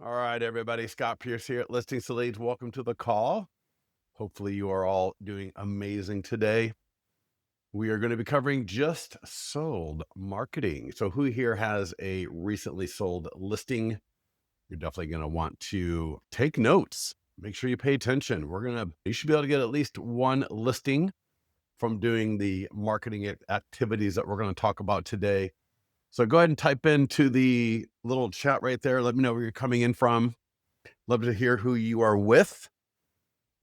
All right, everybody. Scott Pierce here at Listings to Leads. Welcome to the call. Hopefully you are all doing amazing today. We are going to be covering just sold marketing. So who here has a recently sold listing? You're definitely going to want to take notes. Make sure you pay attention. You should be able to get at least one listing from doing the marketing activities that we're going to talk about today. So go ahead and type into the little chat right there. Let me know where you're coming in from. Love to hear who you are with.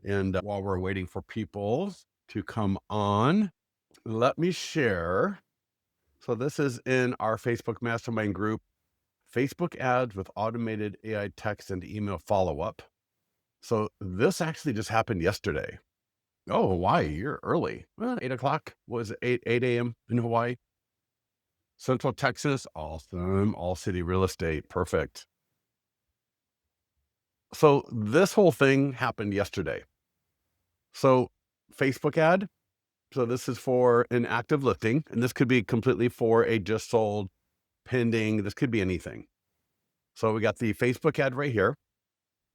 And while we're waiting for people to come on, let me share. So this is in our Facebook mastermind group, Facebook ads with automated AI text and email follow-up. So this actually just happened yesterday. Oh, Hawaii, you're early. Well, 8 o'clock. Was it 8 a.m. in Hawaii? Central Texas, awesome. All city real estate, perfect. So this whole thing happened yesterday. So Facebook ad. So this is for an active listing, and this could be completely for a just sold, pending. This could be anything. So we got the Facebook ad right here.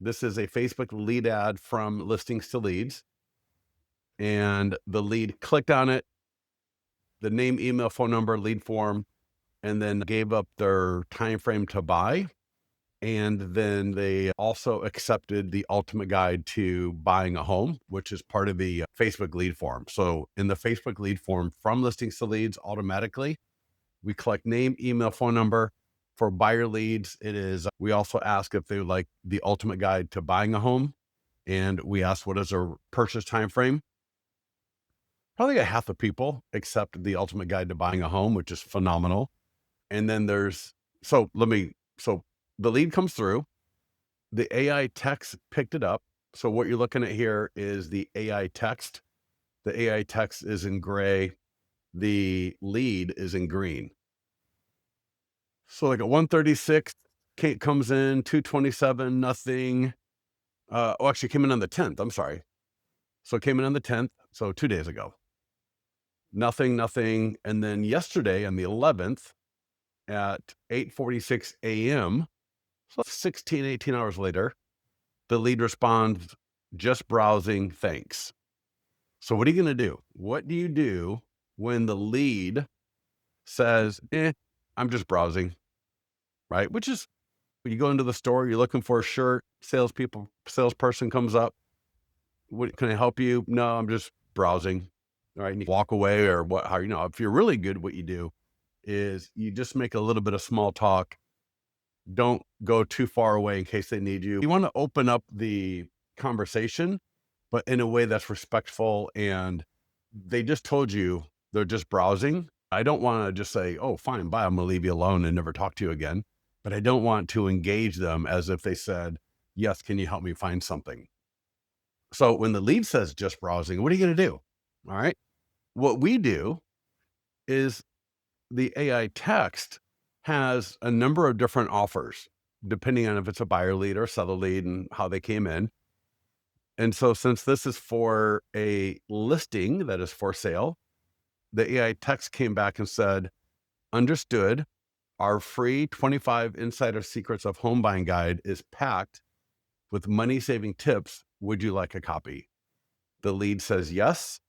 This is a Facebook lead ad from Listings to Leads. And the lead clicked on it, the name, email, phone number, lead form, and then gave up their time frame to buy. And then they also accepted the ultimate guide to buying a home, which is part of the Facebook lead form. So in the Facebook lead form from Listings to Leads, automatically, we collect name, email, phone number. For buyer leads, we also ask if they would like the ultimate guide to buying a home. And we ask what is their purchase time frame. Probably a half of people accept the ultimate guide to buying a home, which is phenomenal. And then so the lead comes through, the AI text picked it up. So what you're looking at here is the AI text. The AI text is in gray. The lead is in green. So like at 136, Kate comes in, 227, nothing. Actually came in on the 10th. I'm sorry. So it came in on the 10th. So 2 days ago. Nothing. And then yesterday on the 11th at 8:46 a.m., so 16, 18 hours later, the lead responds, just browsing, thanks. So what are you going to do? What do you do when the lead says, I'm just browsing, right? Which is when you go into the store, you're looking for a shirt, salesperson comes up. What can I help you? No, I'm just browsing. All right. And you walk away or if you're really good, what you do is you just make a little bit of small talk. Don't go too far away in case they need you. You want to open up the conversation, but in a way that's respectful. And they just told you they're just browsing. I don't want to just say, oh, fine, bye. I'm going to leave you alone and never talk to you again. But I don't want to engage them as if they said, yes, can you help me find something? So when the lead says just browsing, what are you going to do? All right. What we do is the AI text has a number of different offers, depending on if it's a buyer lead or seller lead and how they came in. And so since this is for a listing that is for sale, the AI text came back and said, understood, our free 25 Insider Secrets of Home Buying Guide is packed with money-saving tips. Would you like a copy? The lead says yes.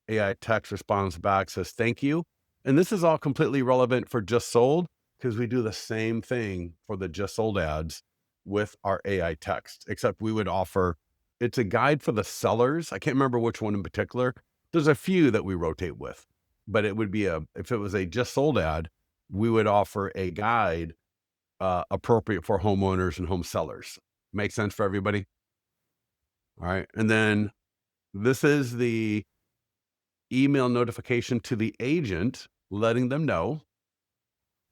AI text responds back, says thank you. And this is all completely relevant for just sold because we do the same thing for the just sold ads with our AI text, except we would offer, it's a guide for the sellers. I can't remember which one in particular. There's a few that we rotate with, but it would be if it was a just sold ad, we would offer a guide appropriate for homeowners and home sellers. Make sense for everybody? All right. And then this is the email notification to the agent, letting them know.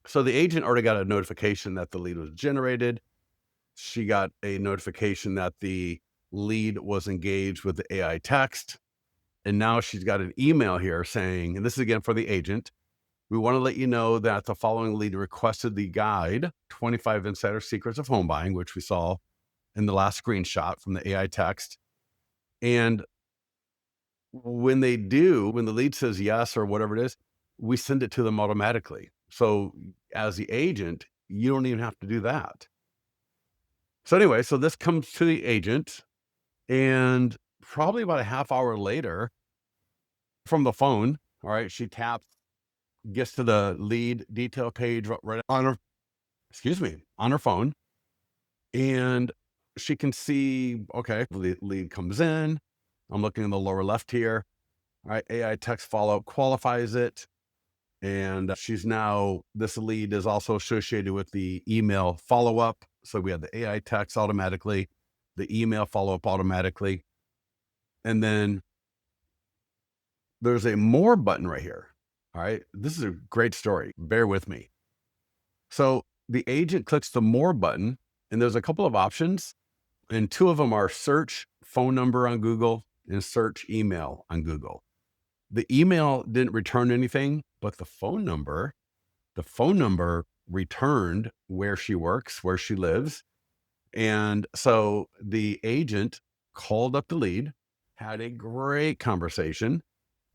So the agent already got a notification that the lead was generated. She got a notification that the lead was engaged with the AI text. And now she's got an email here saying, and this is again for the agent, we want to let you know that the following lead requested the guide, 25 Insider Secrets of Home Buying, which we saw in the last screenshot from the AI text. And when they do, when the lead says yes or whatever it is, we send it to them automatically. So as the agent, you don't even have to do that. So anyway, so this comes to the agent, and probably about a half hour later from the phone, all right, she taps, gets to the lead detail page right on her, excuse me, on her phone. And she can see, okay, the lead comes in. I'm looking in the lower left here. All right, AI text follow up qualifies it. And she's now, this lead is also associated with the email follow up. So we have the AI text automatically, the email follow up automatically. And then there's a more button right here. All right, this is a great story. Bear with me. So the agent clicks the more button, and there's a couple of options, and two of them are search phone number on Google and search email on Google. The email didn't return anything, but the phone number returned where she works, where she lives. And so the agent called up the lead, had a great conversation.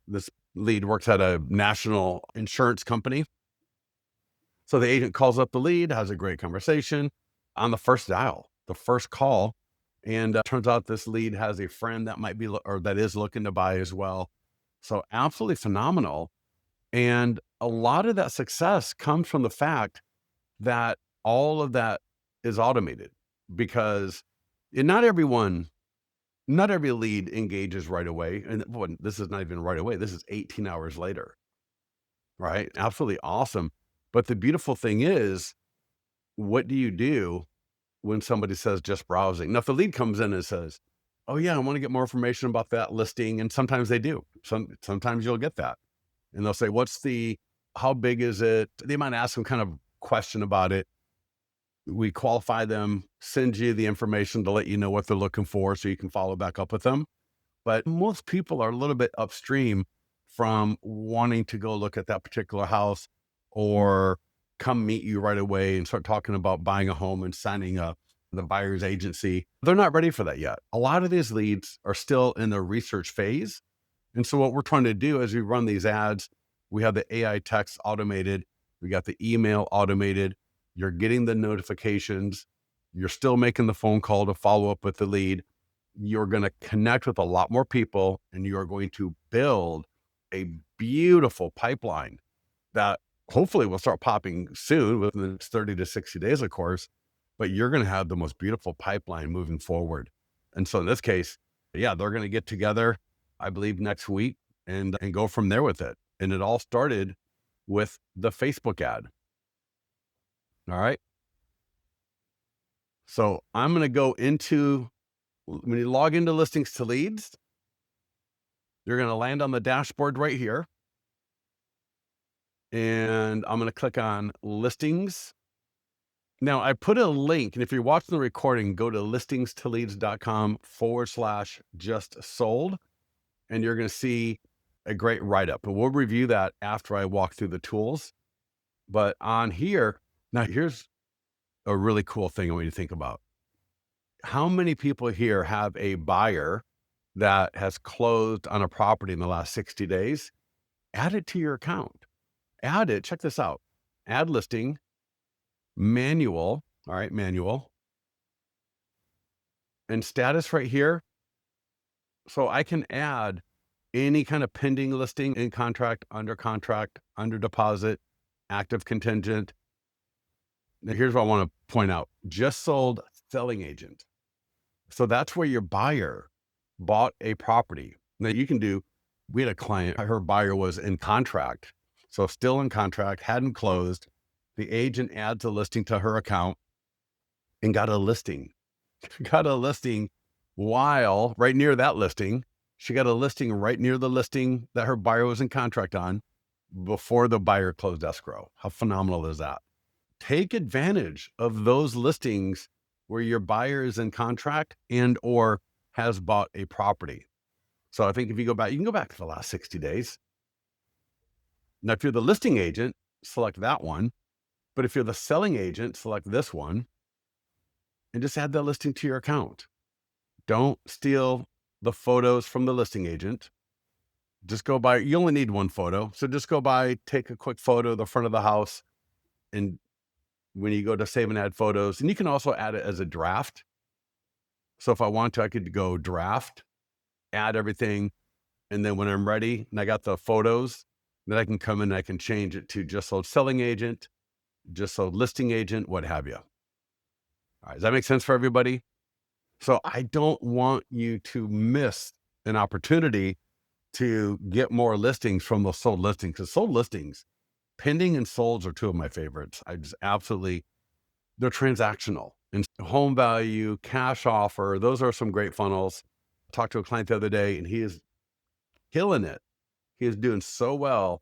This lead works at a national insurance company. So the agent calls up the lead, has a great conversation on the first dial, the first call. And turns out this lead has a friend that might be, or that is looking to buy as well. So absolutely phenomenal. And a lot of that success comes from the fact that all of that is automated, because not every lead engages right away. And this is not even right away. This is 18 hours later, right? Absolutely awesome. But the beautiful thing is, what do you do when somebody says just browsing? Now, if the lead comes in and says, oh yeah, I want to get more information about that listing. And sometimes they do. Sometimes you'll get that. And they'll say, how big is it? They might ask some kind of question about it. We qualify them, send you the information to let you know what they're looking for so you can follow back up with them. But most people are a little bit upstream from wanting to go look at that particular house, or come meet you right away and start talking about buying a home and signing up the buyer's agency. They're not ready for that yet. A lot of these leads are still in the research phase. And so what we're trying to do as we run these ads, we have the AI text automated, we got the email automated, you're getting the notifications, you're still making the phone call to follow up with the lead. You're going to connect with a lot more people, and you are going to build a beautiful pipeline that hopefully will start popping soon, within the next 30 to 60 days, of course, but you're going to have the most beautiful pipeline moving forward. And so in this case, yeah, they're going to get together, I believe, next week and go from there with it. And it all started with the Facebook ad. All right. So I'm going to go into, when you log into listings to leads, you're going to land on the dashboard right here. And I'm going to click on listings. Now I put a link, and if you're watching the recording, go to listingstoleads.com/just sold, and you're going to see a great write-up. And we'll review that after I walk through the tools. But on here, now here's a really cool thing I want you to think about. How many people here have a buyer that has closed on a property in the last 60 days? Add it to your account. Add it. Check this out. Add listing, manual. All right, manual. And status right here. So I can add any kind of pending listing, in contract, under deposit, active contingent. Now here's what I want to point out. Just sold selling agent. So that's where your buyer bought a property. Now you can do, we had a client, her buyer was in contract. So still in contract, hadn't closed. The agent adds a listing to her account and got a listing. Got a listing while right near that listing. She got a listing right near the listing that her buyer was in contract on before the buyer closed escrow. How phenomenal is that? Take advantage of those listings where your buyer is in contract and or has bought a property. So I think if you go back, you can go back to the last 60 days. Now, if you're the listing agent, select that one. But if you're the selling agent, select this one and just add that listing to your account. Don't steal the photos from the listing agent. just go by, you only need one photo. So just go by, take a quick photo of the front of the house. And when you go to save and add photos, and you can also add it as a draft. So if I want to, I could go draft, add everything. And then when I'm ready and I got the photos, then I can come in and I can change it to just sold selling agent, just sold listing agent, what have you. All right. Does that make sense for everybody? So I don't want you to miss an opportunity to get more listings from those sold listings, because sold listings, pending and solds are two of my favorites. I just absolutely, they're transactional. And home value, cash offer, those are some great funnels. I talked to a client the other day and he is killing it. He is doing so well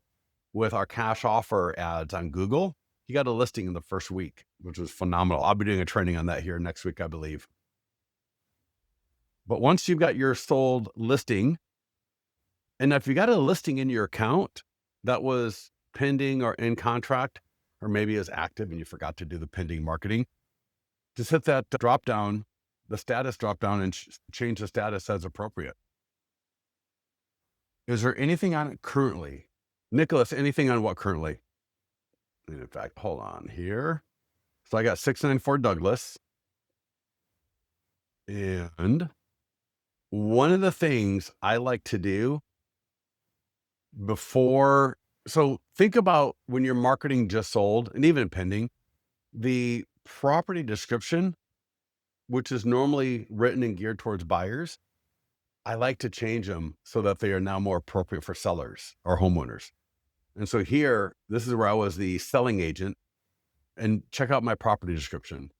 with our cash offer ads on Google. He got a listing in the first week, which was phenomenal. I'll be doing a training on that here next week, I believe. But once you've got your sold listing, and if you got a listing in your account that was pending or in contract, or maybe is active and you forgot to do the pending marketing, just hit that drop down, the status drop down, and change the status as appropriate. Is there anything on it currently? Nicholas, anything on what currently? And in fact, hold on here. So I got 694 Douglas. And one of the things I like to do before, so think about when you're marketing just sold and even pending, the property description, which is normally written and geared towards buyers, I like to change them so that they are now more appropriate for sellers or homeowners. And so here, this is where I was the selling agent, and check out my property description.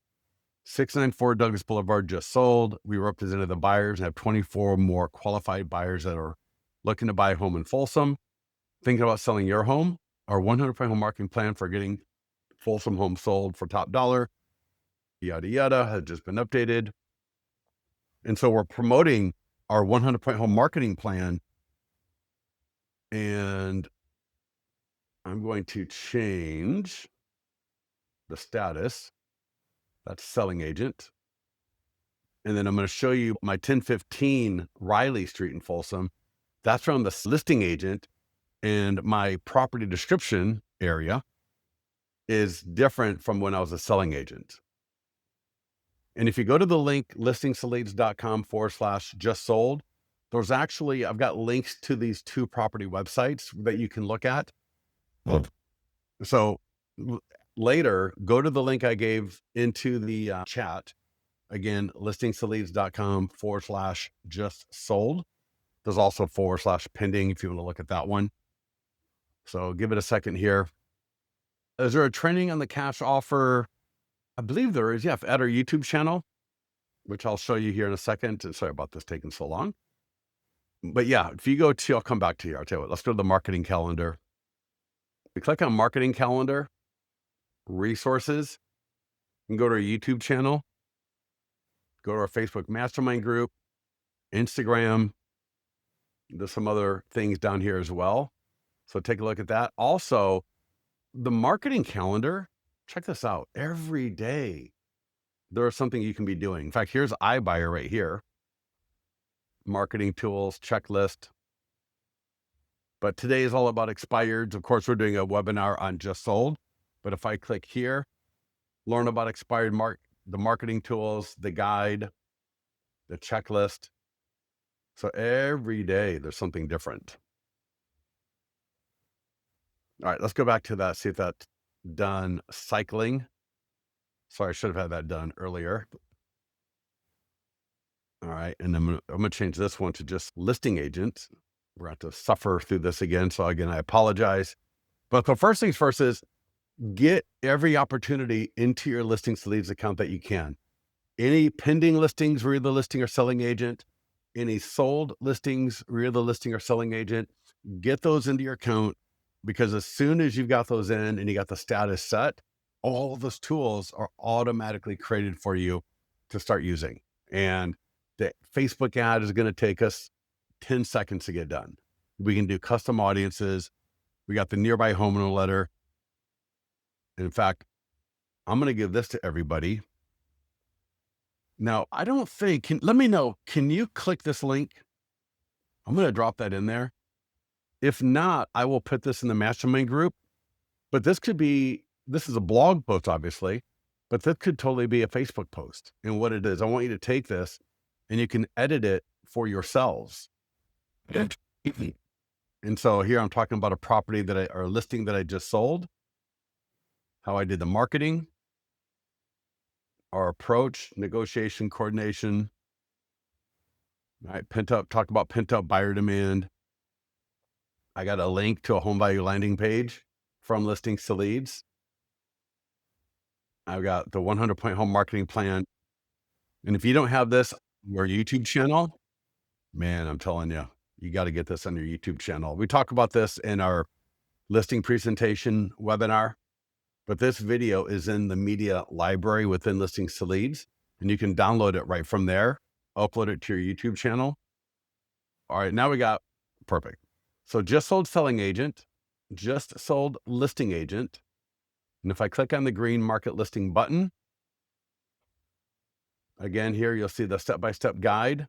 694 Douglas Boulevard just sold. We represented the buyers and have 24 more qualified buyers that are looking to buy a home in Folsom. Thinking about selling your home? Our 100% home marketing plan for getting Folsom home sold for top dollar, yada, yada, has just been updated. And so we're promoting our 100% home marketing plan. And I'm going to change the status. That's selling agent. And then I'm going to show you my 1015 Riley Street in Folsom. That's from the listing agent. And my property description area is different from when I was a selling agent. And if you go to the link listingsleads.com/just sold, there's actually, I've got links to these two property websites that you can look at. So later, go to the link I gave into the chat. Again, listingsleads.com/just sold. There's also /pending if you want to look at that one. So give it a second here. Is there a training on the cash offer? I believe there is. Yeah, at our YouTube channel, which I'll show you here in a second. And sorry about this taking so long. But yeah, if you go to, I'll come back to you. I'll tell you what, let's go to the marketing calendar. We click on marketing calendar, resources, and go to our YouTube channel, go to our Facebook mastermind group, Instagram. There's some other things down here as well. So take a look at that. Also, the marketing calendar, check this out. Every day, there's something you can be doing. In fact, here's iBuyer right here. Marketing tools, checklist. But today is all about expireds. Of course, we're doing a webinar on just sold. But if I click here, learn about expired the marketing tools, the guide, the checklist. So every day there's something different. All right, let's go back to that, see if that's done cycling. Sorry, I should have had that done earlier. All right, and I'm going to change this one to just listing agent. We're going to have to suffer through this again. So again, I apologize. But the first things first is get every opportunity into your listings leads account that you can. Any pending listings where you're the listing or selling agent, any sold listings where you're the listing or selling agent, get those into your account, because as soon as you've got those in and you got the status set, all of those tools are automatically created for you to start using. And the Facebook ad is going to take us 10 seconds to get done. We can do custom audiences. We got the nearby homeowner letter. And in fact, I'm going to give this to everybody. Now, I don't think, let me know, can you click this link? I'm going to drop that in there. If not, I will put this in the mastermind group, but this is a blog post, obviously, but this could totally be a Facebook post. And what it is, I want you to take this and you can edit it for yourselves. And so here I'm talking about a property or a listing that I just sold, how I did the marketing, our approach, negotiation, coordination. All right, talk about pent up buyer demand. I got a link to a home value landing page from listings to leads. I've got the 100-point home marketing plan. And if you don't have this, your YouTube channel, man, I'm telling you, you got to get this on your YouTube channel. We talk about this in our listing presentation webinar, but this video is in the media library within listings to leads, and you can download it right from there, upload it to your YouTube channel. All right, now we got perfect. So just sold selling agent, just sold listing agent. And if I click on the green market listing button, again, here you'll see the step-by-step guide.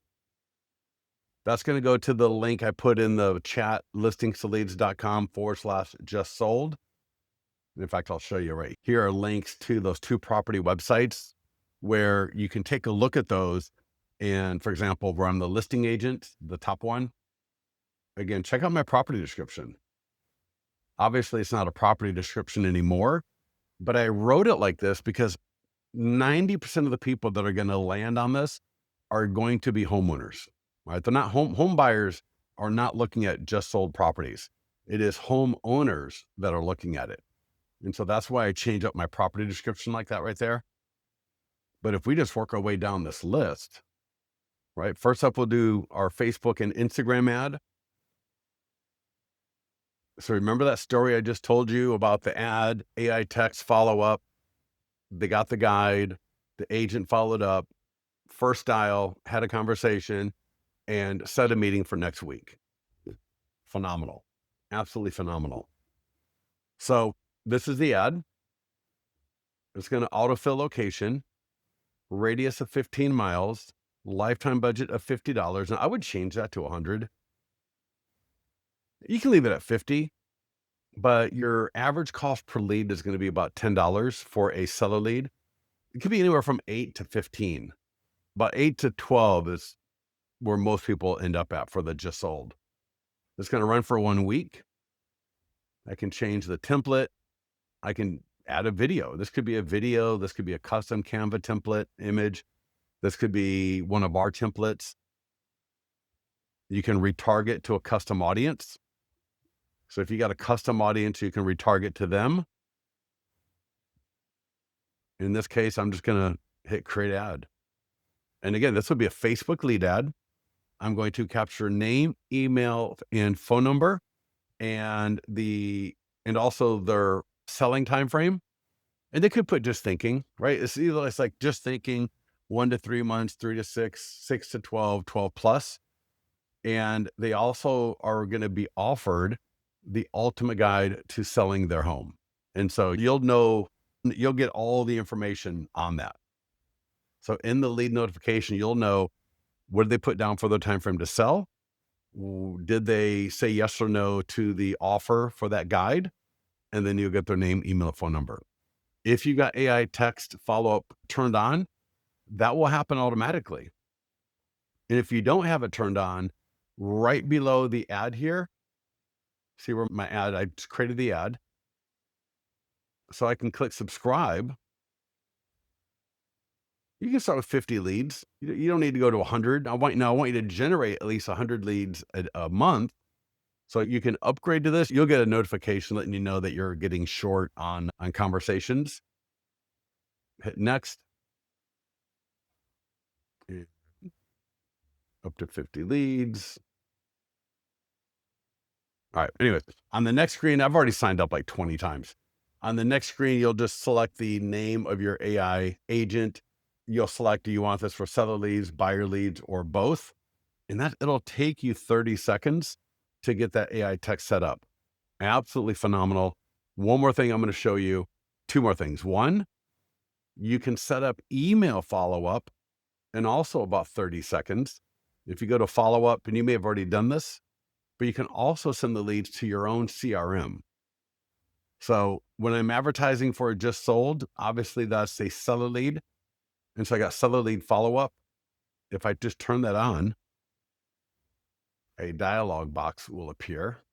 That's going to go to the link I put in the chat, listingstoleads.com/just sold. In fact, I'll show you right here are links to those 2 property websites where you can take a look at those. And for example, where I'm the listing agent, the top one, again, check out my property description. Obviously, it's not a property description anymore, but I wrote it like this because 90% of the people that are going to land on this are going to be homeowners, right? They're not home buyers are not looking at just sold properties. It is homeowners that are looking at it. And so that's why I changed up my property description like that right there. But if we just work our way down this list, right? First up, we'll do our Facebook and Instagram ad. So remember that story I just told you about the ad, AI text follow-up. They got the guide, the agent followed up, first dial, had a conversation, and set a meeting for next week. Phenomenal. Absolutely phenomenal. So this is the ad. It's going to autofill location, radius of 15 miles, lifetime budget of $50. And I would change that to 100. You can leave it at 50, but your average cost per lead is going to be about $10 for a seller lead. It could be anywhere from 8 to 15. About 8 to 12 is where most people end up at for the just sold. It's going to run for 1 week. I can change the template. I can add a video. This could be a video. This could be a custom Canva template image. This could be one of our templates. You can retarget to a custom audience. So if you got a custom audience, you can retarget to them. In this case, I'm just going to hit create ad. And again, this would be a Facebook lead ad. I'm going to capture name, email, and phone number, and also their selling time frame. And they could put just thinking, right? It's like just thinking 1 to 3 months, 3 to 6, 6 to 12, 12 plus. And they also are going to be offered the ultimate guide to selling their home. And so you'll get all the information on that. So in the lead notification, you'll know, what did they put down for their time frame to sell? Did they say yes or no to the offer for that guide? And then you'll get their name, email, phone number. If you got AI text follow-up turned on, that will happen automatically. And if you don't have it turned on, right below the ad here, see where my ad, I just created the ad. So I can click subscribe. You can start with 50 leads. You don't need to go to 100. I want you to generate at least 100 leads a month. So you can upgrade to this. You'll get a notification letting you know that you're getting short on conversations. Hit next. Up to 50 leads. All right. Anyways, on the next screen, I've already signed up like 20 times. On the next screen, you'll just select the name of your AI agent. You'll select, do you want this for seller leads, buyer leads, or both? And it'll take you 30 seconds to get that AI text set up. Absolutely phenomenal. One more thing I'm going to show you. 2 more things. One, you can set up email follow-up in also about 30 seconds. If you go to follow-up, and you may have already done this, but you can also send the leads to your own CRM. So when I'm advertising for a just sold, obviously that's a seller lead. And so I got seller lead follow-up. If I just turn that on, a dialog box will appear.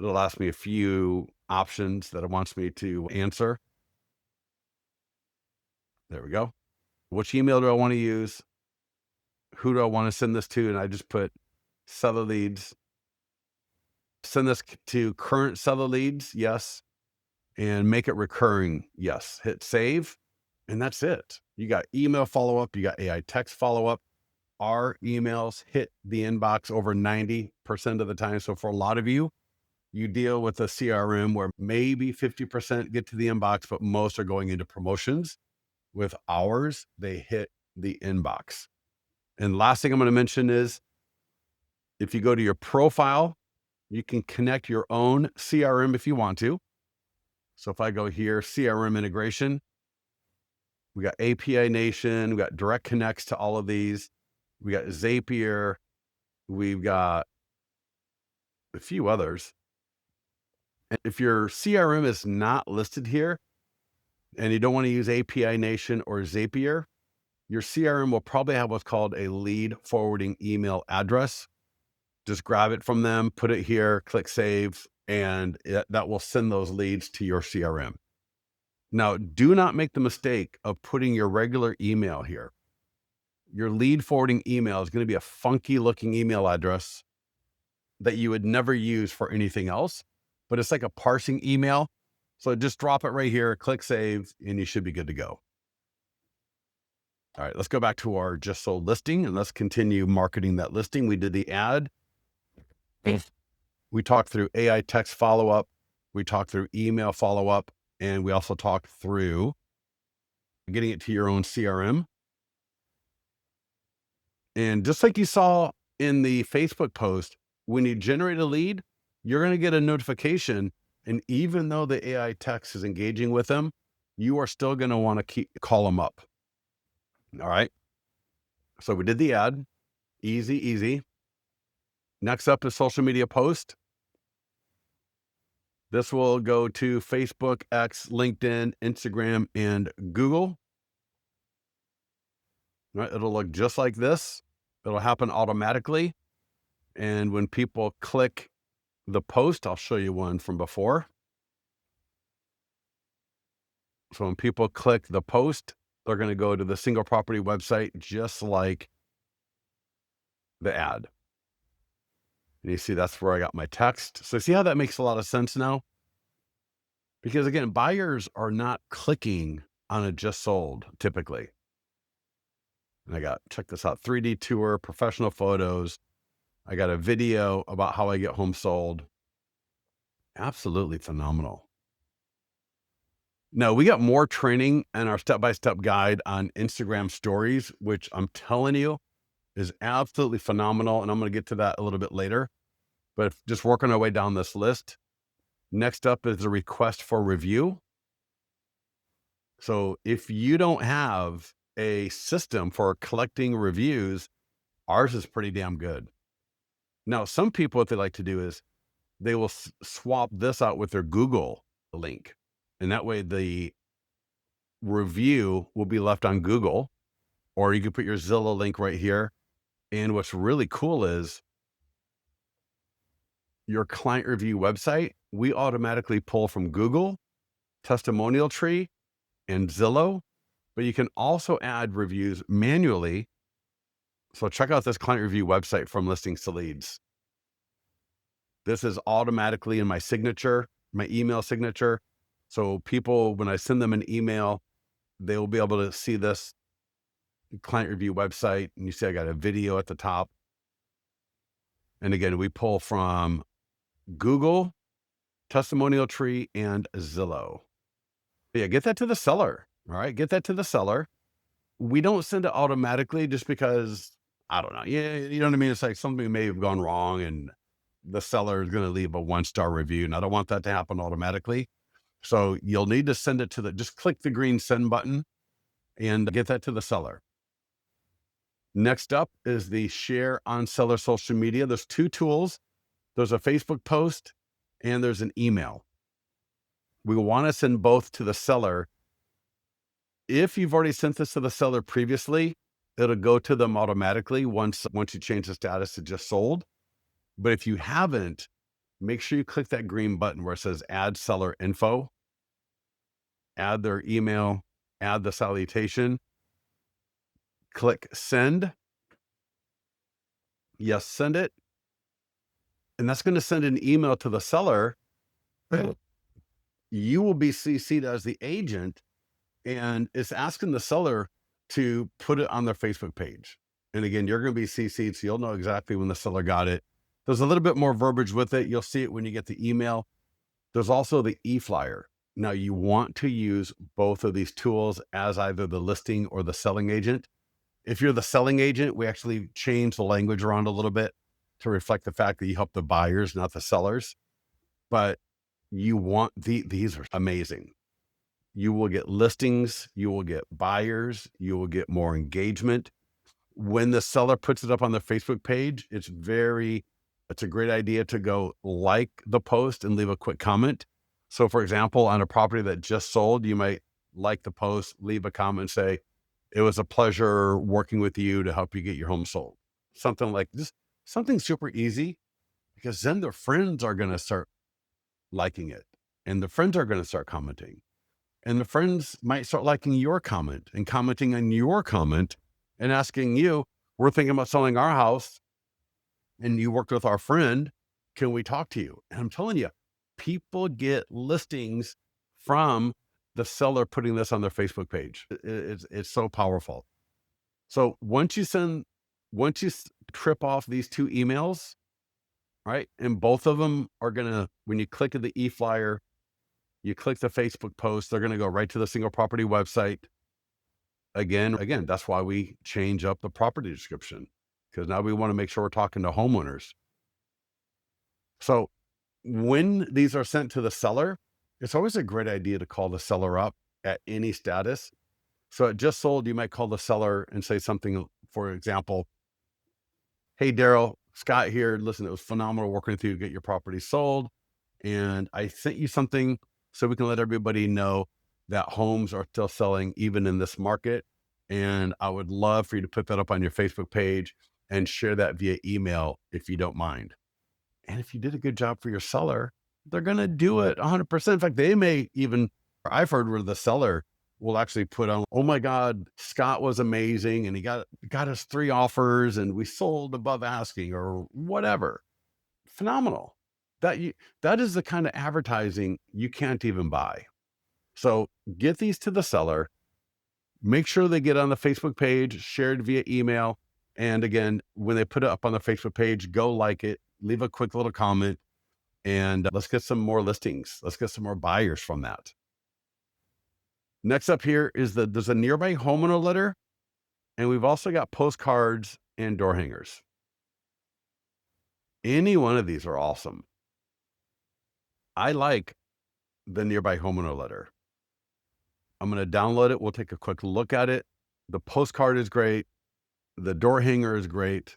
It'll ask me a few options that it wants me to answer. There we go. Which email do I want to use? Who do I want to send this to? And I just put seller leads. Send this to current seller leads, yes. And make it recurring, yes. Hit save, and that's it. You got email follow-up, you got AI text follow-up. Our emails hit the inbox over 90% of the time. So for a lot of you, you deal with a CRM where maybe 50% get to the inbox, but most are going into promotions. With ours, they hit the inbox. And last thing I'm going to mention is if you go to your profile, you can connect your own CRM if you want to. So if I go here, CRM integration, we got API Nation, we got direct connects to all of these. We got Zapier, we've got a few others. And if your CRM is not listed here and you don't want to use API Nation or Zapier, your CRM will probably have what's called a lead forwarding email address. Just grab it from them, put it here, click save, and that will send those leads to your CRM. Now, do not make the mistake of putting your regular email here. Your lead forwarding email is going to be a funky looking email address that you would never use for anything else, but it's like a parsing email. So just drop it right here, click save, and you should be good to go. All right, let's go back to our just sold listing and let's continue marketing that listing. We did the ad. We talked through AI text follow-up. We talked through email follow-up, and we also talked through getting it to your own CRM. And just like you saw in the Facebook post, when you generate a lead, you're going to get a notification. And even though the AI text is engaging with them, you are still going to want to call them up. All right. So we did the ad. Easy, easy. Next up is social media post. This will go to Facebook, X, LinkedIn, Instagram, and Google. All right. It'll look just like this. It'll happen automatically. And when people click the post, I'll show you one from before. So when people click the post, they're going to go to the single property website, just like the ad. And you see, that's where I got my text. So see how that makes a lot of sense now? Because again, buyers are not clicking on a just sold typically. And I got, check this out, 3D tour, professional photos. I got a video about how I get home sold. Absolutely phenomenal. Now, we got more training in our step-by-step guide on Instagram stories, which I'm telling you is absolutely phenomenal. And I'm going to get to that a little bit later, but just working our way down this list. Next up is the request for review. So if you don't have a system for collecting reviews, ours is pretty damn good. Now, some people, what they like to do is they will swap this out with their Google link. And that way the review will be left on Google, or you can put your Zillow link right here. And what's really cool is your client review website, we automatically pull from Google, Testimonial Tree, and Zillow, but you can also add reviews manually. So check out this client review website from Listings to Leads. This is automatically in my signature, my email signature. So people, when I send them an email, they will be able to see this client review website. And you see, I got a video at the top. And again, we pull from Google, Testimonial Tree, and Zillow. But yeah, get that to the seller. All right. Get that to the seller. We don't send it automatically just because, I don't know. Yeah. You know what I mean? It's like something may have gone wrong and the seller is going to leave a 1-star review. And I don't want that to happen automatically. So you'll need to send it to just click the green send button and get that to the seller. Next up is the share on seller social media. There's two tools. There's a Facebook post and there's an email. We want to send both to the seller. If you've already sent this to the seller previously, it'll go to them automatically once you change the status to just sold. But if you haven't, make sure you click that green button where it says add seller info, add their email, add the salutation, click send. Yes, send it. And that's going to send an email to the seller. You will be CC'd as the agent, and it's asking the seller to put it on their Facebook page. And again, you're going to be CC'd, so you'll know exactly when the seller got it. There's a little bit more verbiage with it. You'll see it when you get the email. There's also the e-flyer. Now, you want to use both of these tools as either the listing or the selling agent. If you're the selling agent, we actually change the language around a little bit to reflect the fact that you help the buyers, not the sellers. But you want these are amazing. You will get listings, you will get buyers, you will get more engagement. When the seller puts it up on their Facebook page, it's a great idea to go like the post and leave a quick comment. So for example, on a property that just sold, you might like the post, leave a comment, say, it was a pleasure working with you to help you get your home sold. Something like this, something super easy, because then their friends are going to start liking it and the friends are going to start commenting. And the friends might start liking your comment and commenting on your comment and asking you, we're thinking about selling our house and you worked with our friend. Can we talk to you? And I'm telling you, people get listings from the seller putting this on their Facebook page. It's so powerful. So once you trip off these two emails, right? And both of them are going to, when you click the e-flyer, you click the Facebook post, they're going to go right to the single property website. Again, that's why we change up the property description, because now we want to make sure we're talking to homeowners. So when these are sent to the seller, it's always a great idea to call the seller up at any status. So it just sold, you might call the seller and say something, for example, hey, Daryl, Scott here. Listen, it was phenomenal working with you to get your property sold. And I sent you something so we can let everybody know that homes are still selling even in this market. And I would love for you to put that up on your Facebook page and share that via email if you don't mind. And if you did a good job for your seller, they're going to do it 100%. In fact, they may even, I've heard where the seller will actually put on, oh my God, Scott was amazing. And he got us 3 offers and we sold above asking or whatever. Phenomenal. That is the kind of advertising you can't even buy. So get these to the seller, make sure they get on the Facebook page, shared via email. And again, when they put it up on the Facebook page, go like it, leave a quick little comment, and let's get some more listings. Let's get some more buyers from that. Next up here is there's a nearby homeowner letter, and we've also got postcards and door hangers. Any one of these are awesome. I like the nearby homeowner letter. I'm going to download it. We'll take a quick look at it. The postcard is great. The door hanger is great.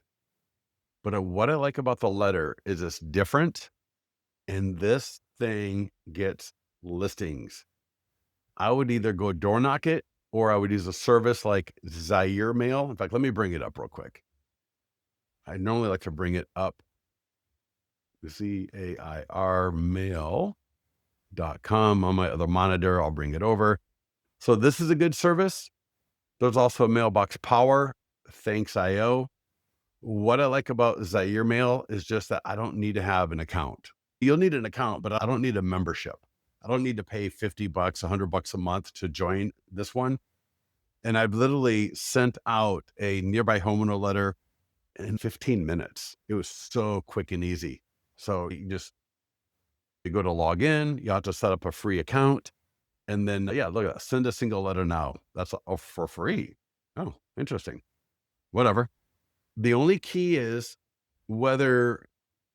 But what I like about the letter is it's different, and this thing gets listings. I would either go door knock it, or I would use a service like Zaire Mail. In fact, let me bring it up real quick. I normally like to bring it up. ZAIR mail.com on my other monitor. I'll bring it over. So this is a good service. There's also a Mailbox Power, Thanks.io. What I like about Zaire Mail is just that I don't need to have an account. You'll need an account, but I don't need a membership. I don't need to pay $50, $100 a month to join this one. And I've literally sent out a nearby homeowner letter in 15 minutes. It was so quick and easy. So you go to log in, you have to set up a free account. And then, look at that, send a single letter now. That's for free. Oh, interesting. Whatever. The only key is whether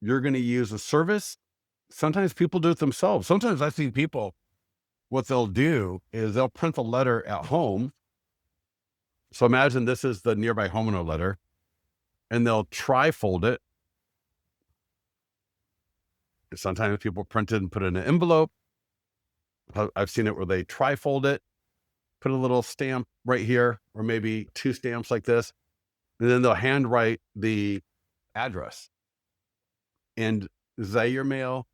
you're going to use a service. Sometimes people do it themselves. Sometimes I see people, what they'll do is they'll print the letter at home So imagine this is the nearby homeowner letter, and they'll tri-fold it. Sometimes people print it and put it in an envelope. I've seen it where they tri-fold it, put a little stamp right here, or maybe 2 stamps like this, and then they'll handwrite the address. And Zaire Mail,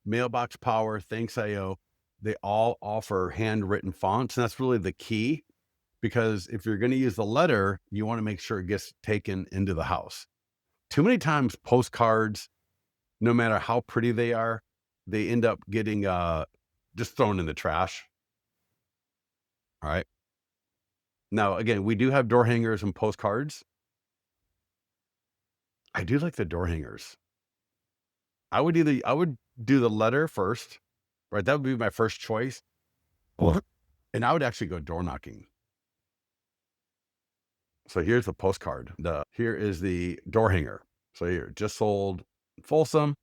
Mailbox Power, Thanks IO, they all offer handwritten fonts. And that's really the key, because if you're going to use the letter, you want to make sure it gets taken into the house. Too many times postcards, no matter how pretty they are, they end up getting just thrown in the trash. All right. Now, again, we do have door hangers and postcards. I do like the door hangers. I would do the letter first, right? That would be my first choice. And I would actually go door knocking. So here's the postcard. Here is the door hanger. So here, just sold Folsom.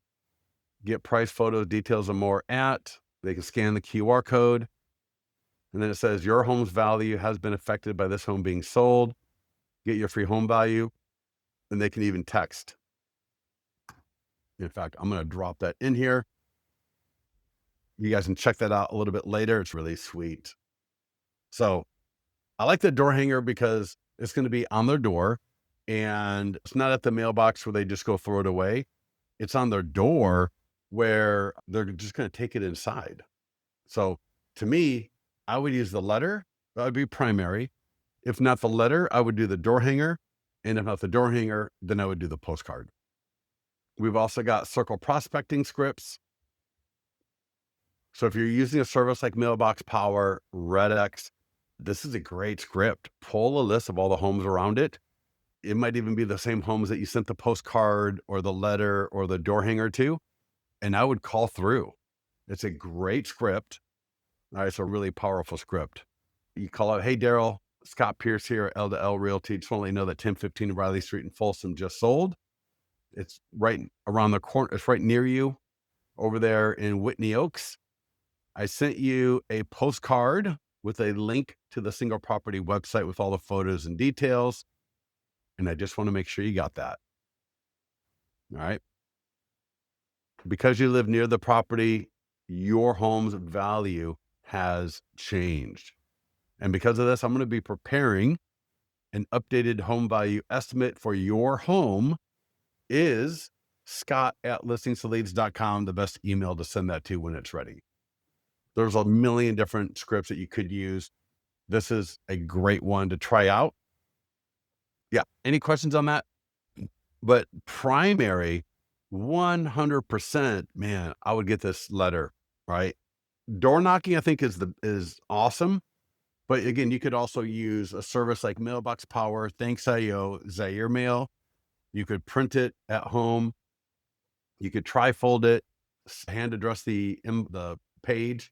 Get price, photos, details, and more at. They can scan the QR code. And then it says, your home's value has been affected by this home being sold. Get your free home value. And they can even text. In fact, I'm going to drop that in here. You guys can check that out a little bit later. It's really sweet. So I like the door hanger because it's going to be on their door, and it's not at the mailbox where they just go throw it away. It's on their door where they're just going to take it inside. So to me, I would use the letter. That would be primary. If not the letter, I would do the door hanger. And if not the door hanger, then I would do the postcard. We've also got circle prospecting scripts. So if you're using a service like Mailbox Power, RedX, this is a great script. Pull a list of all the homes around it. It might even be the same homes that you sent the postcard or the letter or the door hanger to. And I would call through. It's a great script. All right, it's a really powerful script. You call out, hey, Daryl, Scott Pierce here, L2L Realty. Just want to let you know that 1015 Riley Street in Folsom just sold. It's right around the corner. It's right near you over there in Whitney Oaks. I sent you a postcard with a link to the single property website with all the photos and details. And I just want to make sure you got that. All right. Because you live near the property, your home's value has changed. And because of this, I'm going to be preparing an updated home value estimate for your home. Is scott@listingstoleads.com the best email to send that to when it's ready? There's a million different scripts that you could use. This is a great one to try out. Yeah. Any questions on that? But primary, 100%, man, I would get this letter, right? Door knocking, I think is awesome. But again, you could also use a service like Mailbox Power, Thanks IO, Zaire Mail. You could print it at home. You could tri-fold it, hand address the page,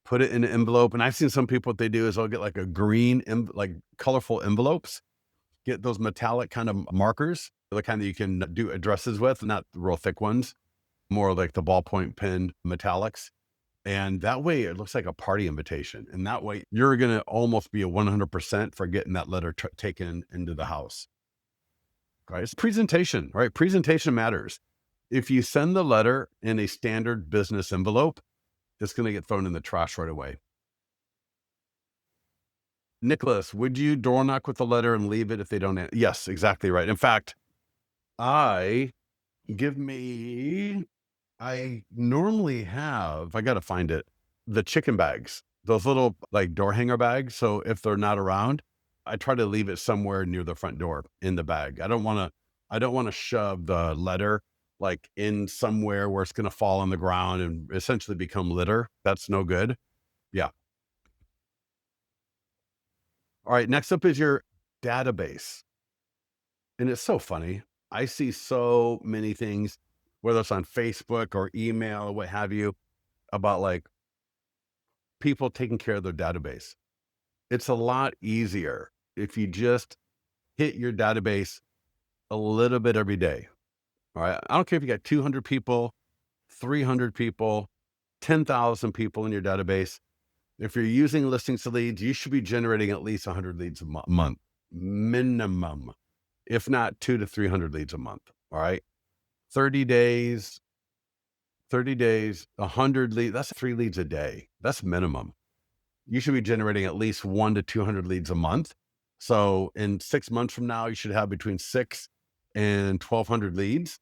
put it in an envelope. And I've seen some people, what they do is they'll get like a green, like colorful envelopes, get those metallic kind of markers, the kind that you can do addresses with, not real thick ones, more like the ballpoint pen metallics. And that way it looks like a party invitation. And that way you're going to almost be a 100% for getting that letter taken into the house. Right? It's presentation, right? Presentation matters. If you send the letter in a standard business envelope, it's going to get thrown in the trash right away. Nicholas, would you door knock with the letter and leave it if they don't? Yes, exactly right. In fact, I normally have, I got to find it, the chicken bags, those little like door hanger bags. So if they're not around, I try to leave it somewhere near the front door in the bag. I don't want to shove the letter like in somewhere where it's going to fall on the ground and essentially become litter. That's no good. Yeah. All right. Next up is your database. And it's so funny. I see so many things, whether it's on Facebook or email or what have you, about like people taking care of their database. It's a lot easier if you just hit your database a little bit every day. All right. I don't care if you got 200 people, 300 people, 10,000 people in your database. If you're using listings to leads, you should be generating at least 100 leads a month, minimum, if not 200 to 300 leads a month. All right. 30 days, 100 leads, that's 3 leads a day. That's minimum. You should be generating at least 100 to 200 leads a month. So in 6 months from now, you should have between 6 and 1,200 leads.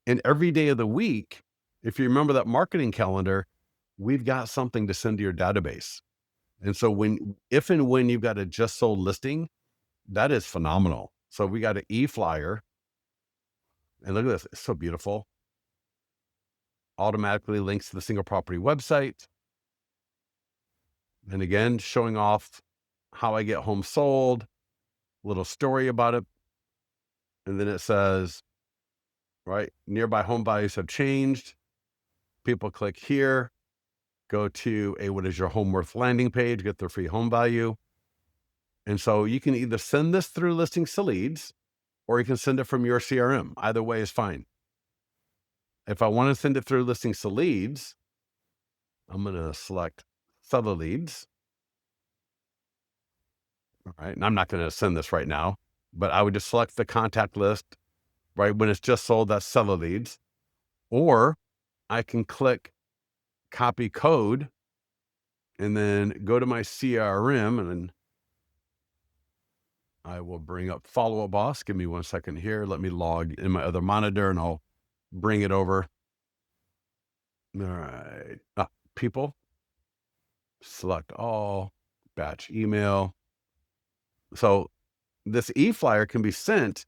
And every day of the week, if you remember that marketing calendar, we've got something to send to your database. And so if and when you've got a just sold listing, that is phenomenal. So we got an e-flyer, and look at this, it's so beautiful. Automatically links to the single property website. And again, showing off how I get home sold, little story about it. And then it says, right, nearby home values have changed. People click here, go to a what is your home worth landing page, get their free home value. And so you can either send this through listings to leads, or you can send it from your CRM. Either way is fine. If I want to send it through listings to leads, I'm going to select seller leads. All right. And I'm not going to send this right now, but I would just select the contact list, right? When it's just sold, that's seller leads. Or I can click copy code and then go to my CRM, and then I will bring up Follow Up Boss. Give me 1 second here. Let me log in my other monitor and I'll bring it over. All right. People, select all, batch email. So this e-flyer can be sent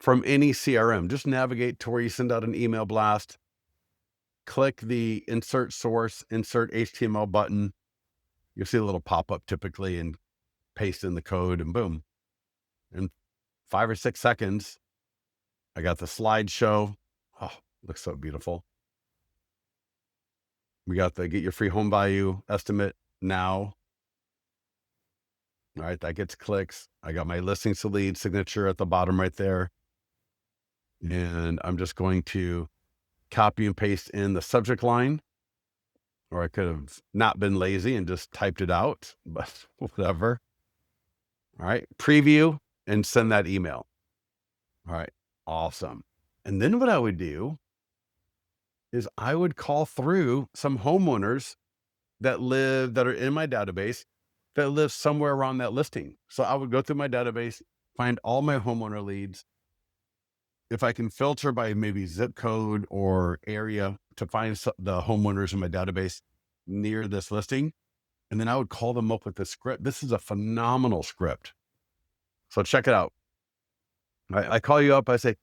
from any CRM. Just navigate to where you send out an email blast, click the insert source, insert HTML button. You'll see a little pop-up typically, and paste in the code, and boom. In 5 or 6 seconds, I got the slideshow. Oh, looks so beautiful. We got the get your free home value estimate now. All right, that gets clicks. I got my listings to lead signature at the bottom right there. And I'm just going to copy and paste in the subject line, or I could have not been lazy and just typed it out, but whatever. All right, preview and send that email. All right, awesome. And then what I would do is I would call through some homeowners that are in my database that live somewhere around that listing. So I would go through my database, find all my homeowner leads. If I can filter by maybe zip code or area to find the homeowners in my database near this listing, and then I would call them up with the script. This is a phenomenal script. So check it out. I call you up. I say,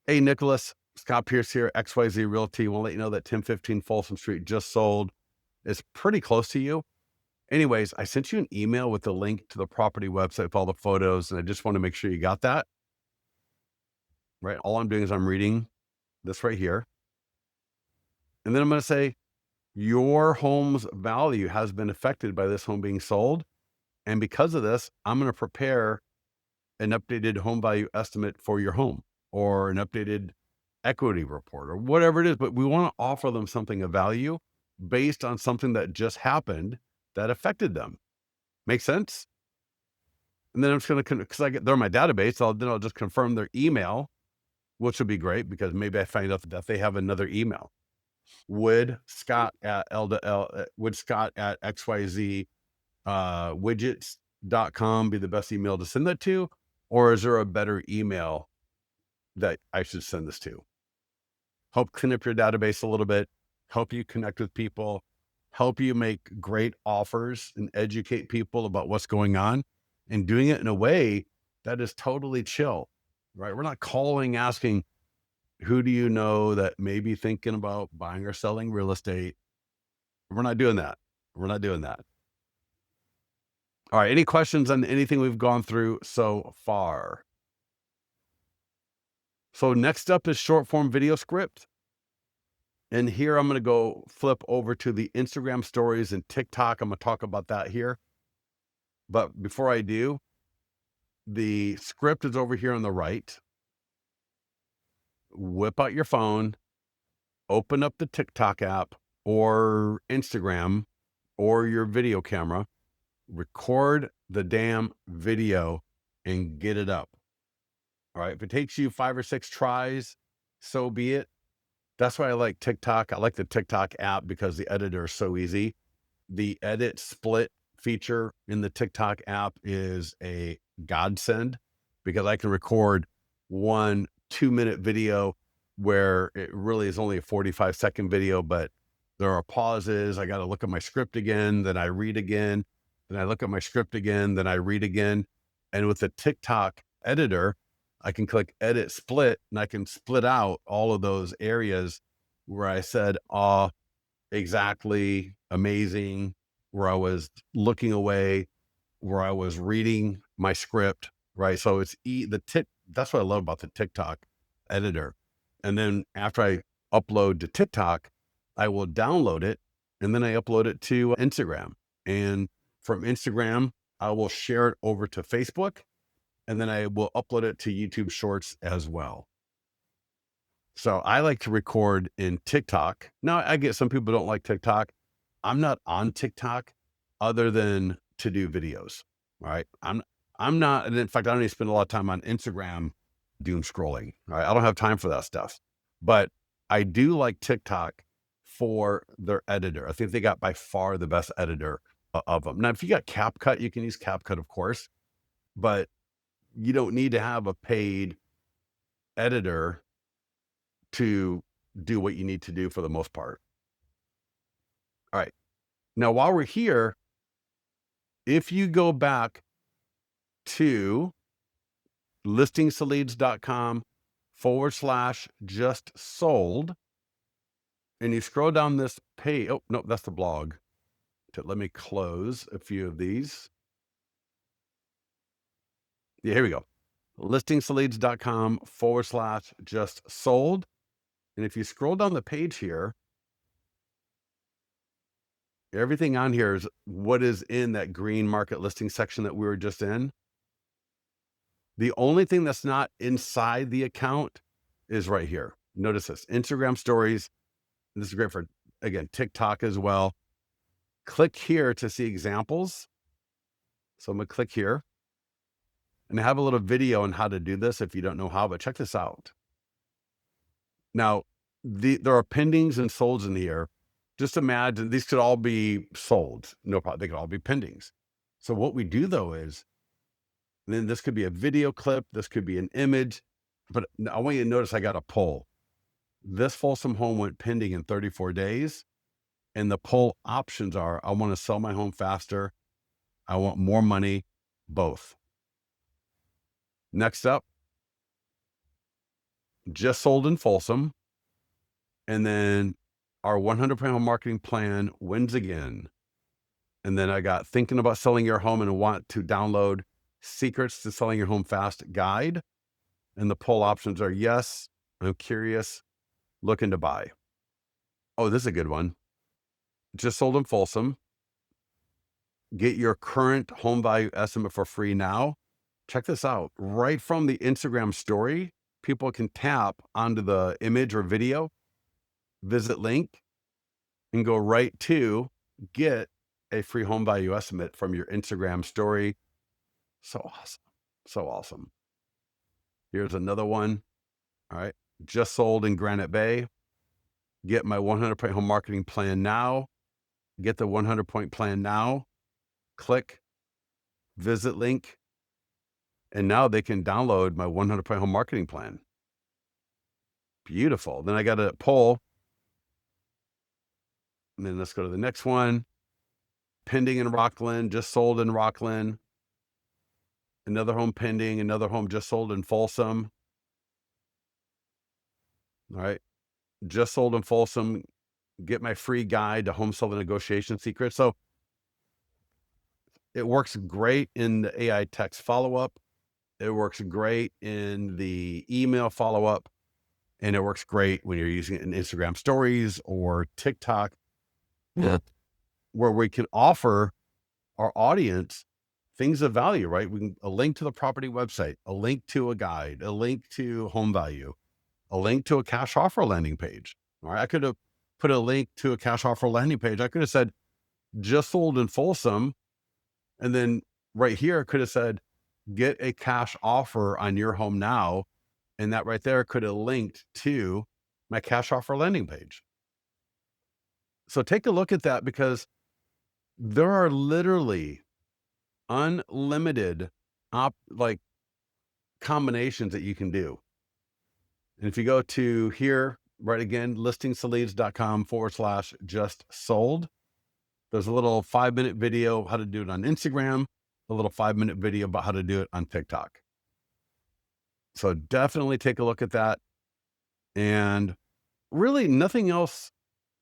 hey, Nicholas, Scott Pierce here, XYZ Realty. Want to let you know that 1015 Folsom Street just sold. It's pretty close to you. Anyways, I sent you an email with the link to the property website with all the photos, and I just want to make sure you got that. Right? All I'm doing is I'm reading this right here. And then I'm going to say, your home's value has been affected by this home being sold. And because of this, I'm going to prepare an updated home value estimate for your home, or an updated equity report, or whatever it is. But we want to offer them something of value based on something that just happened that affected them. Make sense? And then I'm just going to, because they're in my database, I'll just confirm their email, which would be great because maybe I find out that they have another email. Would Scott at XYZ widgets.com be the best email to send that to? Or is there a better email that I should send this to? Help clean up your database a little bit, help you connect with people, help you make great offers and educate people about what's going on, and doing it in a way that is totally chill, right? We're not calling, asking, who do you know that may be thinking about buying or selling real estate? We're not doing that. We're not doing that. All right. Any questions on anything we've gone through so far? So next up is short form video script. And here I'm going to go flip over to the Instagram stories and TikTok. I'm going to talk about that here. But before I do, the script is over here on the right. Whip out your phone, open up the TikTok app or Instagram, or your video camera, record the damn video and get it up. All right. If it takes you 5 or 6 tries, so be it. That's why I like TikTok. I like the TikTok app because the editor is so easy. The edit split feature in the TikTok app is a godsend because I can record 1 2-minute video where it really is only a 45-second video, but there are pauses. I got to look at my script again, then I read again, then I look at my script again, then I read again. And with the TikTok editor, I can click edit split and I can split out all of those areas where I said, exactly, amazing, where I was looking away, where I was reading my script, right? So it's that's what I love about the TikTok editor. And then after I upload to TikTok, I will download it and then I upload it to Instagram. And from Instagram, I will share it over to Facebook and then I will upload it to YouTube Shorts as well. So I like to record in TikTok. Now I get some people don't like TikTok. I'm not on TikTok other than to do videos. All right. I'm not, and in fact, I don't even spend a lot of time on Instagram doom scrolling. All right. I don't have time for that stuff. But I do like TikTok for their editor. I think they got by far the best editor of them. Now, if you got CapCut, you can use CapCut, of course, but you don't need to have a paid editor to do what you need to do for the most part. All right. Now, while we're here, if you go back to listingsleads.com/just sold, and you scroll down this page, oh, no, that's the blog. Let me close a few of these. Yeah, here we go. listingsleads.com/just sold. And if you scroll down the page here, everything on here is what is in that green market listing section that we were just in. The only thing that's not inside the account is right here. Notice this, Instagram stories. This is great for, again, TikTok as well. Click here to see examples. So I'm gonna click here and I have a little video on how to do this if you don't know how, but check this out. Now, there are pendings and solds in here. Just imagine these could all be sold. No problem. They could all be pendings. So what we do though is, then this could be a video clip. This could be an image, but I want you to notice I got a poll. This Folsom home went pending in 34 days. And the poll options are, I want to sell my home faster. I want more money, both. Next up, just sold in Folsom. And then our 100% home marketing plan wins again. And then I got thinking about selling your home and want to download Secrets to Selling Your Home Fast guide. And the poll options are yes, I'm curious, looking to buy. Oh, this is a good one. Just sold in Folsom. Get your current home value estimate for free now. Check this out. Right from the Instagram story, people can tap onto the image or video, visit link, and go right to get a free home value estimate from your Instagram story. So awesome. So awesome. Here's another one. All right. Just sold in Granite Bay. Get my 100-point home marketing plan now. Get the 100-point plan now. Click, visit link, and now they can download my 100-point home marketing plan. Beautiful. Then I got a poll. And then let's go to the next one. Pending in Rockland, just sold in Rockland. Another home pending, another home just sold in Folsom. All right. Just sold in Folsom. Get my free guide to home seller negotiation secrets. So it works great in the AI text follow-up. It works great in the email follow-up. And it works great when you're using it in Instagram stories or TikTok, where we can offer our audience things of value, right? A link to the property website, a link to a guide, a link to home value, a link to a cash offer landing page. All right. I could have put a link to a cash offer landing page. I could have said, just sold in Folsom. And then right here could have said, get a cash offer on your home now. And that right there could have linked to my cash offer landing page. So take a look at that, because there are literally unlimited combinations that you can do. And if you go to here, right again, listingsleads.com/just sold, there's a little 5-minute video how to do it on Instagram, a little 5-minute video about how to do it on TikTok. So definitely take a look at that. And really nothing else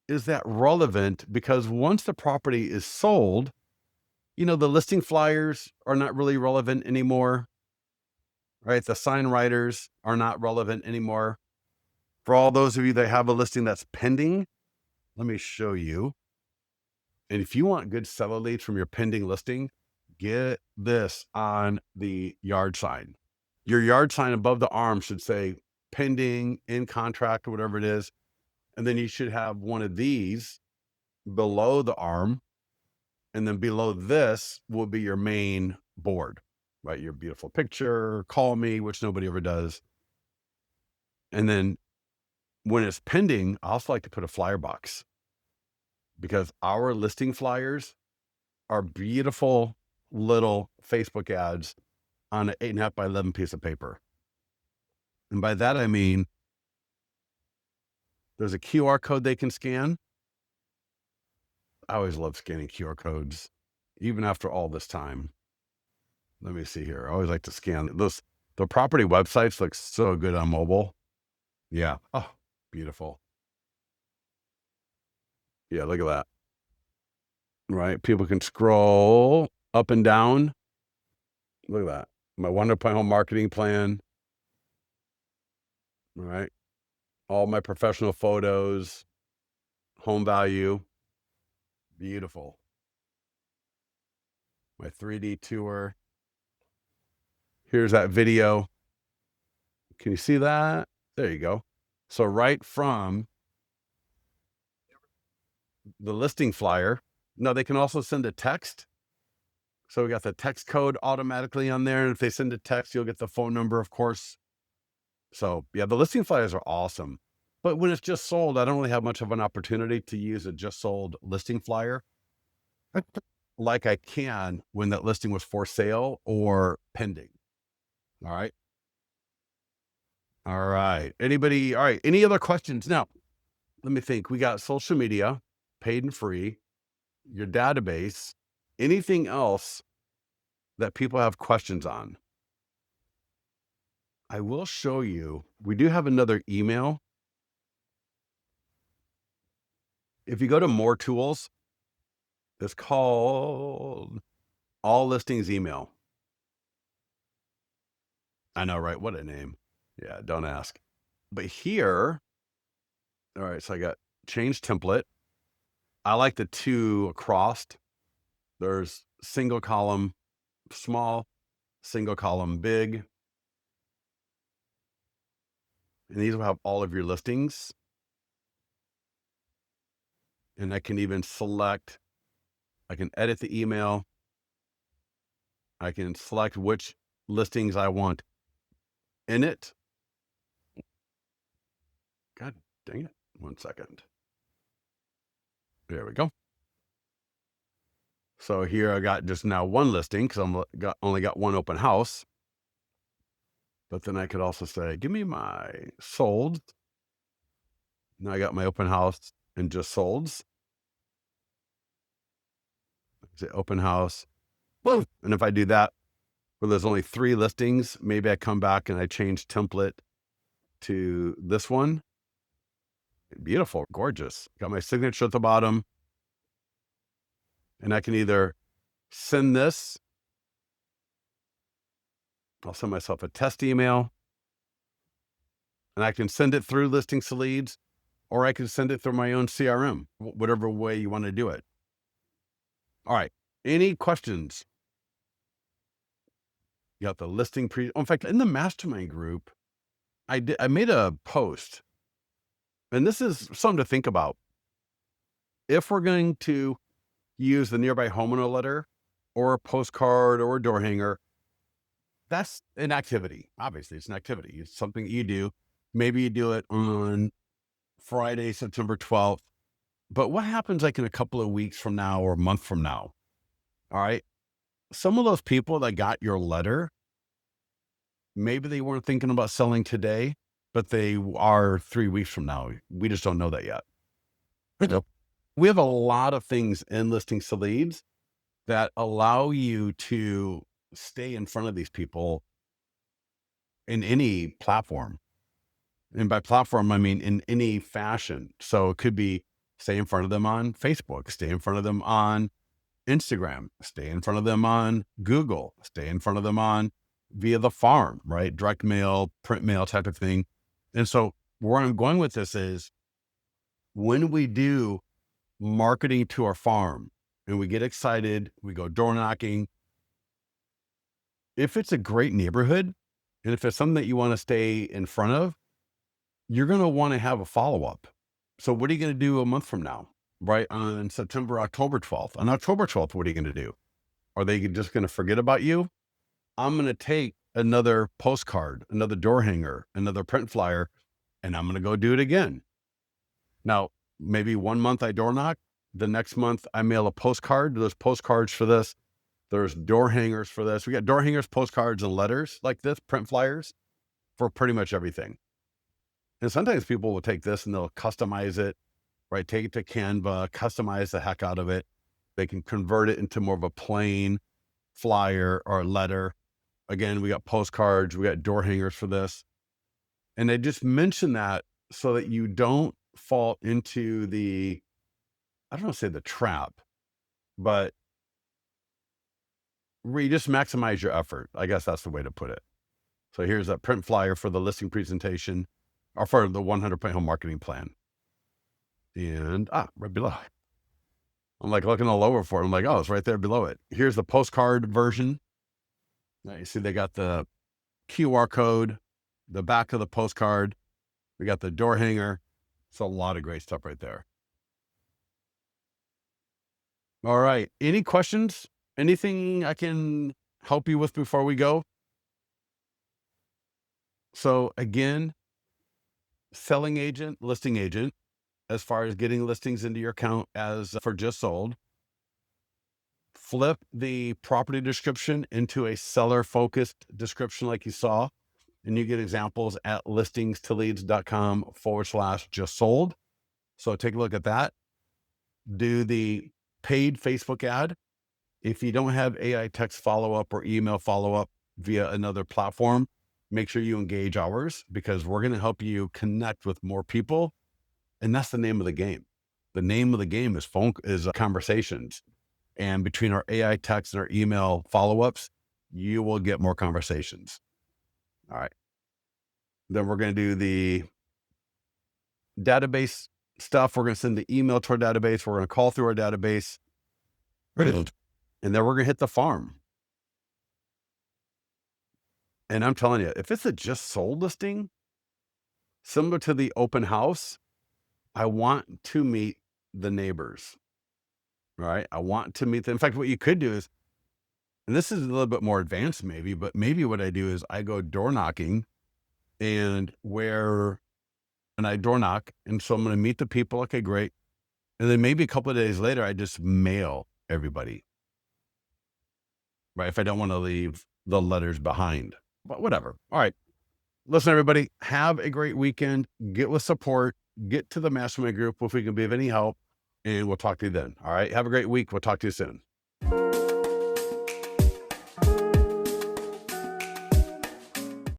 is that relevant, because once the property is sold, the listing flyers are not really relevant anymore, right? The sign writers are not relevant anymore. For all those of you that have a listing that's pending, let me show you. And if you want good seller leads from your pending listing, get this on the yard sign. Your yard sign above the arm should say pending, in contract, or whatever it is. And then you should have one of these below the arm. And then below this will be your main board, right? Your beautiful picture, call me, which nobody ever does. And then when it's pending, I also like to put a flyer box, because our listing flyers are beautiful little Facebook ads on an 8.5 by 11 piece of paper. And by that, I mean, there's a QR code they can scan. I always love scanning QR codes, even after all this time. Let me see here. I always like to scan those. The property websites look so good on mobile. Yeah. Oh, beautiful. Yeah, look at that. Right. People can scroll up and down. Look at that. My 100-point home marketing plan. All right. All my professional photos, home value. Beautiful. My 3D tour. Here's that video. Can you see that? There you go. So right from the listing flyer, now they can also send a text. So we got the text code automatically on there. And if they send a text, you'll get the phone number, of course. So yeah, the listing flyers are awesome. But when it's just sold, I don't really have much of an opportunity to use a just sold listing flyer like I can when that listing was for sale or pending. All right. All right. Anybody? All right. Any other questions? Now, let me think. We got social media, paid and free, your database, anything else that people have questions on. I will show you. We do have another email. If you go to more tools, it's called All Listings Email. I know, right? What a name. Yeah, don't ask. But here, all right, so I got change template. I like the two across. There's single column small, single column big. And these will have all of your listings. And I can even select, I can edit the email. I can select which listings I want in it. God dang it. 1 second. There we go. So here I got just now one listing, because I'm only got one open house. But then I could also say, give me my solds. Now I got my open house and just solds. Say open house. Whoa. And if I do that, where there's only 3 listings, maybe I come back and I change template to this one. Beautiful, gorgeous. Got my signature at the bottom. And I can either send this. I'll send myself a test email. And I can send it through Listings to Leads, or I can send it through my own CRM, whatever way you want to do it. All right. Any questions? You got the listing in fact, in the mastermind group, I made a post, and this is something to think about. If we're going to use the nearby homeowner letter or a postcard or a door hanger. That's an activity. Obviously, it's an activity. It's something you do. Maybe you do it on Friday, September 12th. But what happens like in a couple of weeks from now or a month from now? All right. Some of those people that got your letter, maybe they weren't thinking about selling today, but they are 3 weeks from now. We just don't know that yet. Yep. We have a lot of things in listings to leads that allow you to stay in front of these people in any platform. And by platform, I mean in any fashion. So it could be stay in front of them on Facebook, stay in front of them on Instagram, stay in front of them on Google, stay in front of them on via the farm, right? Direct mail, print mail type of thing. And so where I'm going with this is when we do marketing to our farm and we get excited, we go door knocking. If it's a great neighborhood and if it's something that you want to stay in front of, you're going to want to have a follow-up. So what are you going to do a month from now, right? On October 12th. On October 12th, what are you going to do? Are they just going to forget about you? I'm going to take another postcard, another door hanger, another print flyer, and I'm going to go do it again. Now, maybe 1 month I door knock, the next month I mail a postcard. There's postcards for this. There's door hangers for this. We got door hangers, postcards, and letters like this, print flyers for pretty much everything. And sometimes people will take this and they'll customize it, right? Take it to Canva, customize the heck out of it. They can convert it into more of a plain flyer or letter. Again, we got postcards, we got door hangers for this. And I just mention that so that you don't fall into the, I don't want to say the trap, but where you just maximize your effort. I guess that's the way to put it. So here's a print flyer for the listing presentation or for the 100-point home marketing plan. And right below. I'm like looking all over for it. I'm like, oh, it's right there below it. Here's the postcard version. Now you see they got the QR code, the back of the postcard. We got the door hanger. It's a lot of great stuff right there. All right. Any questions? Anything I can help you with before we go? So again, selling agent, listing agent, as far as getting listings into your account as for just sold, flip the property description into a seller focused description like you saw. And you get examples at listingstoleads.com/just sold. So take a look at that. Do the paid Facebook ad. If you don't have AI text follow-up or email follow-up via another platform, make sure you engage ours because we're going to help you connect with more people. And that's the name of the game. The name of the game is conversations. And between our AI text and our email follow-ups, you will get more conversations. All right. Then we're going to do the database stuff. We're going to send the email to our database. We're going to call through our database. And then we're going to hit the farm. And I'm telling you, if it's a just sold listing, similar to the open house, I want to meet the neighbors, right? I want to meet them. In fact, what you could do is, and this is a little bit more advanced maybe, but maybe what I do is I go door knocking and I door knock. And so I'm going to meet the people. Okay, great. And then maybe a couple of days later, I just mail everybody, right? If I don't want to leave the letters behind, but whatever. All right. Listen, everybody, have a great weekend. Get with support, get to the mastermind group if we can be of any help, and we'll talk to you then. All right. Have a great week. We'll talk to you soon.